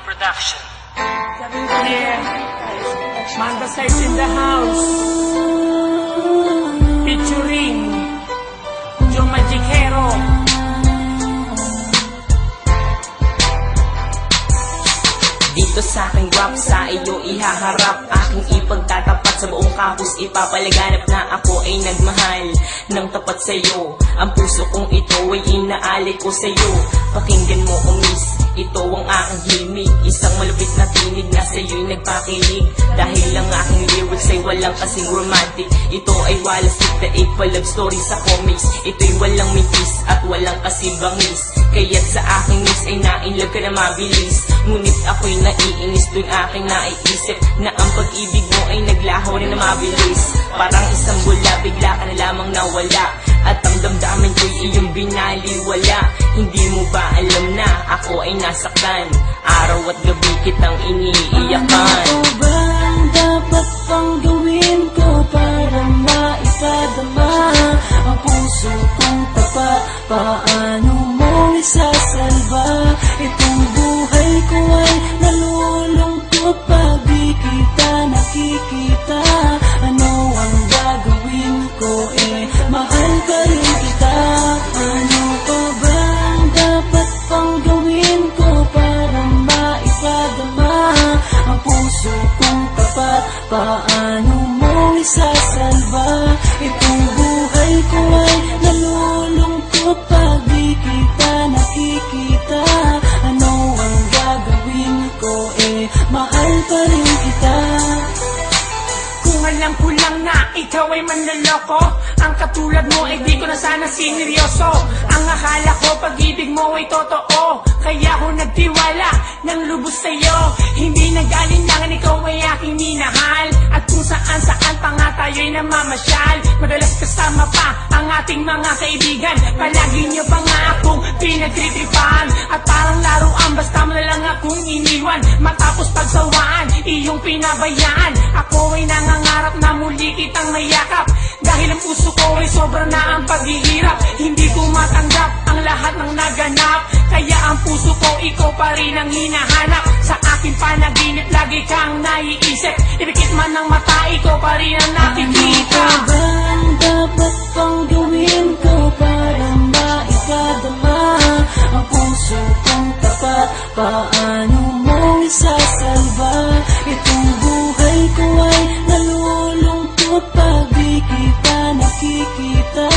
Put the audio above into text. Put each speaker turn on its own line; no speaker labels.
Production.
Yeah. Manda Size in the house. Featuring Joe Magicero.
Dito sa aking rap, sa iyo ihaharap. Aking ipagtatapat sa buong campus, ipapalaganap na ako ay nagmahal ng tapat sa iyo. Ang puso kong ito ay inaali ko sa iyo. Pakinggan mo o miss, ito ang aking himig. Isang malupit na tinig na sa iyo'y nagpakilig. Dahil ang aking lyrics ay walang kasing romantic. Ito ay walang stick na pa love story sa comics. Ito'y walang mitis at walang kasibangis. Kaya't sa aking miss ay nainlove ka na mabilis. Ngunit ako'y naiinis doon aking naiisip na ang pag-ibig mo ay naglaho rin na mabilis. Parang isang bula, bigla ka na lamang nawala. At ang damdamin ko'y iyong binaliwala. Hindi mo ba alam na ako ay nasaktan? Araw at gabi kitang iniiyakan.
Ano ba ang dapat pang gawin ko para maipadama ang puso kong tapat? Paano mo isasalba itong buhay ko ay nalulungkot pag di kita nakikita? Ano ang gagawin ko mahal pa rin kita. Ano pa ba ang dapat pang gawin ko para maipadama ang puso kong tapat? Paano mo isasalba itong buhay ko ay nalulungkot pag di kita nakikita? Ano ang gagawin ko mahal pa rin kita.
Kung alam ko lang na ikaw ay manloloko, ang katulad mo ay di ko na sana sineryoso. Ang akala ko pag-ibig mo ay totoo, kaya ako nagtiwala ng lubos sa'yo. Hindi nag-alinlangan, ikaw ay aking minahal. At kung saan-saan pa nga tayo'y namamasyal. Madalas kasama pa ang ating mga kaibigan. Palagi niyo pa nga akong pinagtritripan. At parang laruan, basta mo na lang akong iniwan. Matapos pagsawaan, iyong pinabayaan. Ako ay nangangarap na muli kitang mayakap. Dahil ang puso ko ay sobra na ang paghihirap. Hindi ko matanggap ang lahat ng naganap. Kaya ang puso ko, ikaw pa rin ang hinahanap. Sa aking panaginip, lagi kang naiisip. Ibikit man ng mata, ikaw pa rin ang nakikita.
Ano ba ang dapat pang gawin ko para maipadama ang puso kong tapat? Paano mo isasalba itong buhay ko ay nalulungkot pag di kita nakikita?